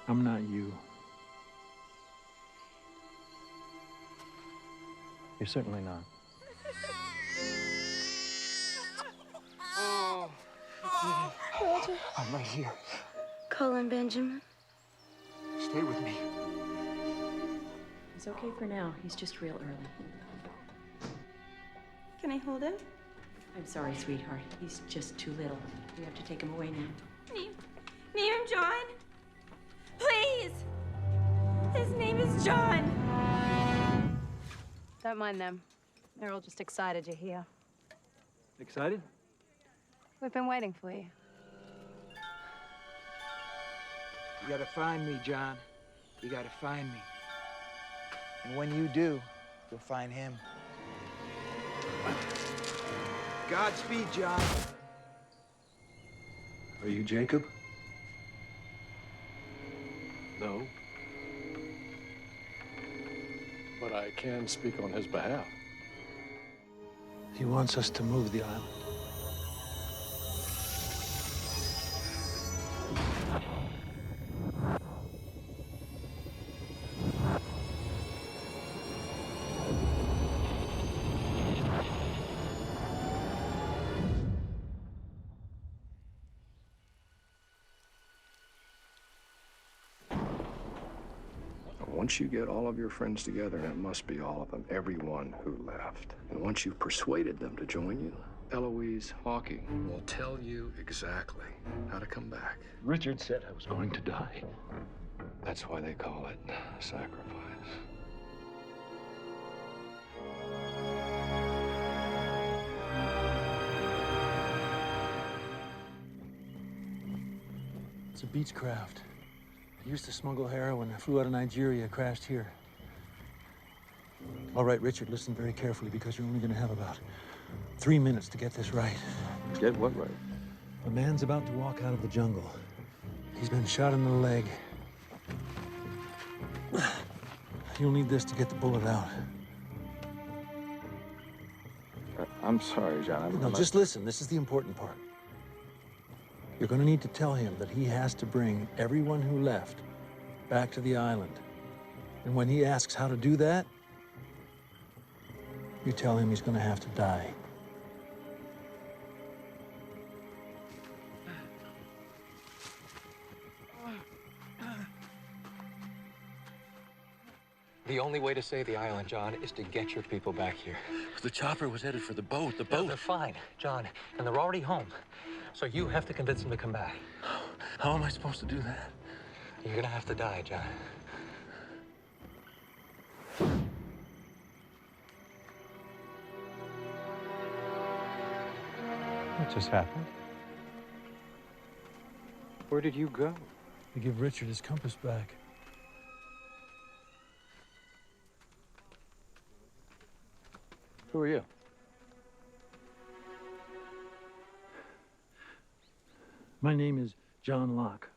I'm not you. You're certainly not. Roger. I'm right here. Colin Benjamin. Stay with me. He's okay for now. He's just real early. Can I hold him? I'm sorry, sweetheart. He's just too little. We have to take him away now. Name him John. Please. His name is John. Don't mind them. They're all just excited you're here. Excited? We've been waiting for you. You gotta find me, John. You gotta find me. And when you do, you'll find him. Godspeed, John. Are you Jacob? No. But I can speak on his behalf. He wants us to move the island. Once you get all of your friends together, and it must be all of them, everyone who left, and once you've persuaded them to join you, Eloise Locke will tell you exactly how to come back. Richard said I was going to die. That's why they call it sacrifice. It's a Beechcraft. I used to smuggle heroin. I flew out of Nigeria, crashed here. All right, Richard, listen very carefully because you're only going to have about 3 minutes to get this right. Get what right? A man's about to walk out of the jungle. He's been shot in the leg. You'll need this to get the bullet out. I'm sorry, John. No, just listen. This is the important part. You're going to need to tell him that he has to bring everyone who left back to the island. And when he asks how to do that, you tell him he's going to have to die. The only way to save the island, John, is to get your people back here. The chopper was headed for the boat. The No, boat. they're fine, John, and they're already home. So you have to convince them to come back. How am I supposed to do that? You're gonna have to die, John. What just happened? Where did you go? To give Richard his compass back. Who are you? My name is John Locke.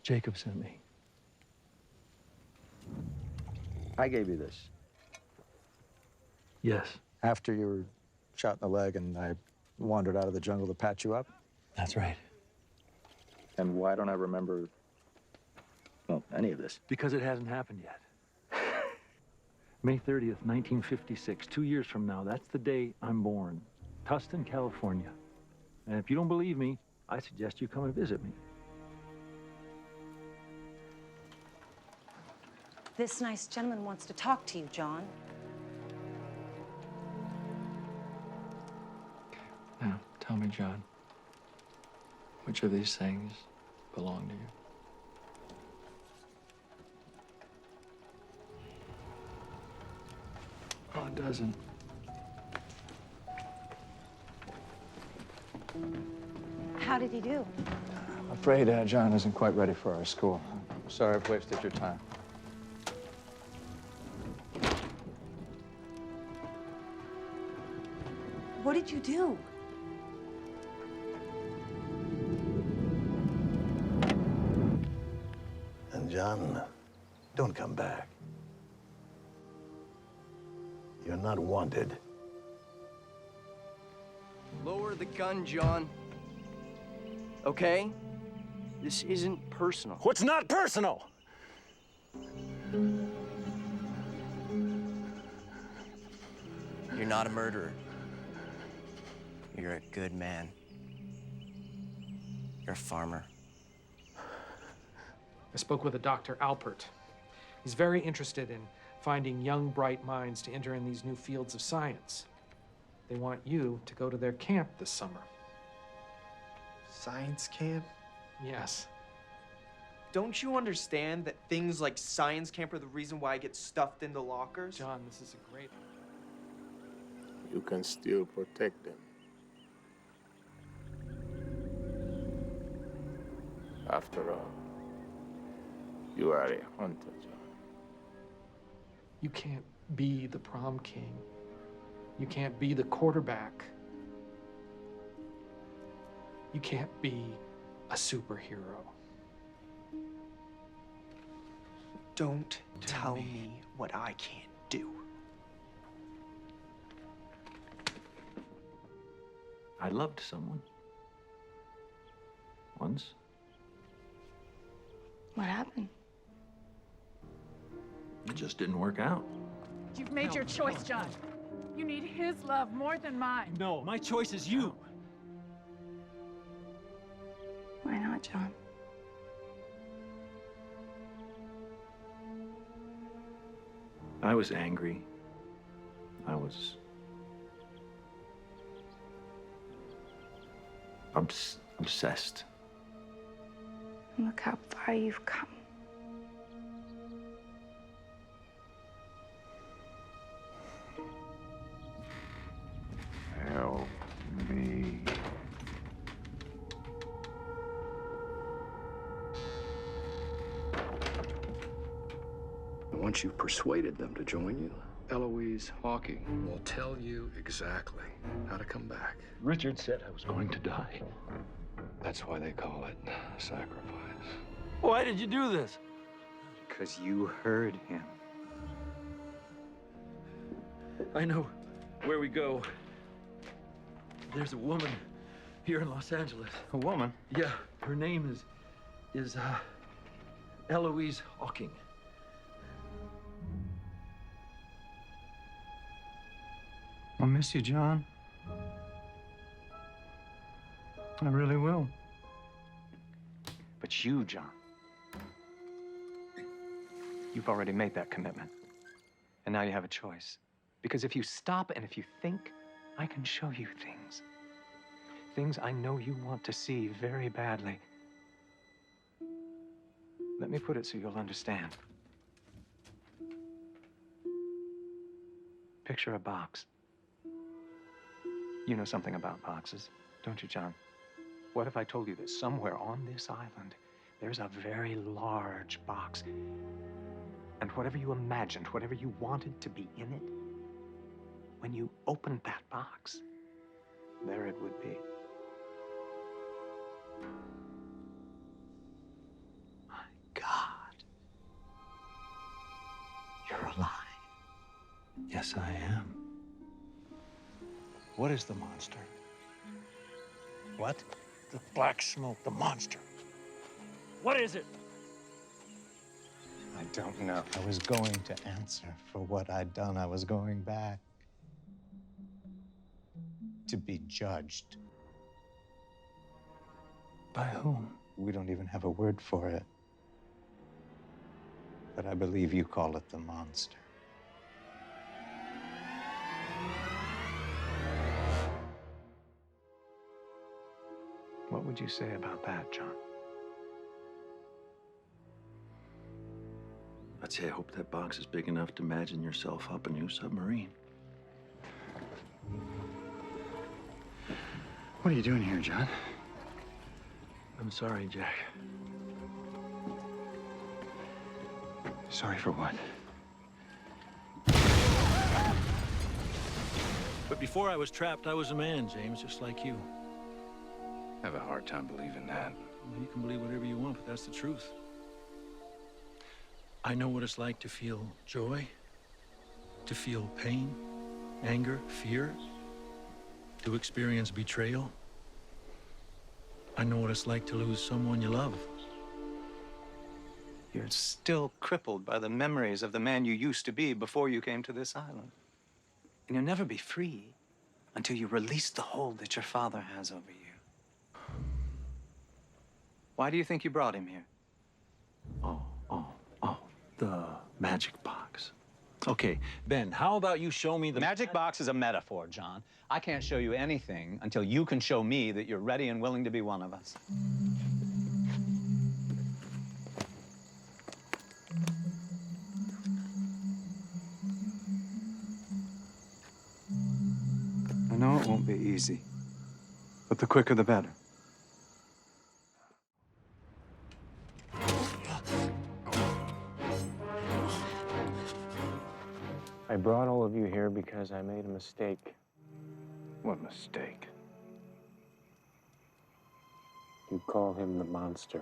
Jacob sent me. I gave you this. Yes, After you were shot in the leg and I wandered out of the jungle to patch you up? that's right. And why don't I remember, well, any of this? Because it hasn't happened yet. May 30th, 1956, 2 years from now, that's the day I'm born. Tustin, California. And if you don't believe me, I suggest you come and visit me. This nice gentleman wants to talk to you, John. Now, tell me, John, which of these things belong to you? Oh, it doesn't. How did he do? I'm afraid John isn't quite ready for our school. I'm sorry I've wasted your time. What did you do? And John, don't come back. You're not wanted. Lower the gun, John. Okay? This isn't personal. What's not personal? You're not a murderer. You're a good man. You're a farmer. I spoke with a Dr. Alpert. He's very interested in finding young, bright minds to enter in these new fields of science. They want you to go to their camp this summer. Science camp? Yes. Don't you understand that things like science camp are the reason why I get stuffed into lockers? John, this is a great... You can still protect them. After all, you are a hunter, John. You can't be the prom king. You can't be the quarterback. You can't be a superhero. Don't tell me what I can't do. I loved someone. Once. What happened? It just didn't work out. You've made your choice, John. You need his love more than mine. No, my choice is you. Why not, John? I was angry. I was obsessed. Look how far you've come. Help me. Once you've persuaded them to join you, Eloise Hawking will tell you exactly how to come back. Richard said I was going to die. That's why they call it sacrifice. Why did you do this? Because you heard him. I know where we go. There's a woman here in Los Angeles. A woman? Yeah, her name is Eloise Hawking. I'll miss you, John. I really will. But you, John, you've already made that commitment. And now you have a choice. Because if you stop and if you think, I can show you things. Things I know you want to see very badly. Let me put it so you'll understand. Picture a box. You know something about boxes, don't you, John? What if I told you that somewhere on this island, there's a very large box, and whatever you imagined, whatever you wanted to be in it, when you opened that box, there it would be. My God. You're alive. Yes, I am. What is the monster? What? The black smoke, the monster. What is it? I don't know. I was going to answer for what I'd done. I was going back to be judged. By whom? We don't even have a word for it. But I believe you call it the monster. What would you say about that, John? I'd say I hope that box is big enough to imagine yourself up a new submarine. What are you doing here, John? I'm sorry, Jack. Sorry for what? But before I was trapped, I was a man, James, just like you. I have a hard time believing that. Well, you can believe whatever you want, but that's the truth. I know what it's like to feel joy, to feel pain, anger, fear, to experience betrayal. I know what it's like to lose someone you love. You're still crippled by the memories of the man you used to be before you came to this island. And you'll never be free until you release the hold that your father has over you. Why do you think you brought him here? The magic box. Okay, Ben, how about you show me the magic box is a metaphor, John. I can't show you anything until you can show me that you're ready and willing to be one of us. I know it won't be easy, but the quicker the better. I brought all of you here because I made a mistake. What mistake? You call him the monster.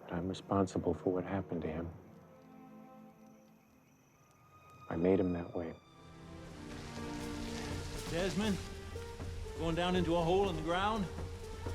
But I'm responsible for what happened to him. I made him that way. Desmond, going down into a hole in the ground?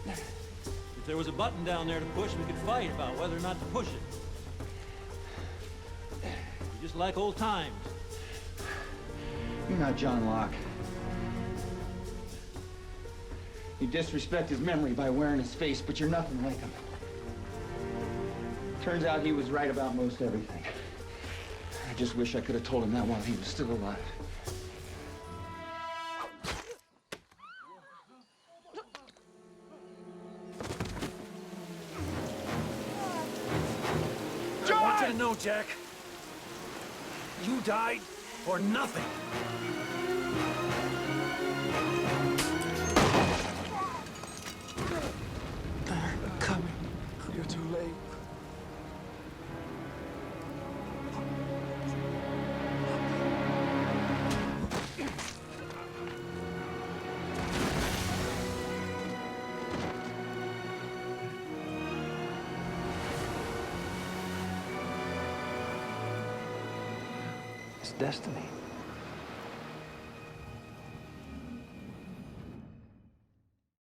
If there was a button down there to push, we could fight about whether or not to push it. Just like old times. You're not John Locke. You disrespect his memory by wearing his face, but you're nothing like him. Turns out he was right about most everything. I just wish I could have told him that while he was still alive. I want you to know, Jack, you died for nothing. They're coming. You're too late. It's destiny.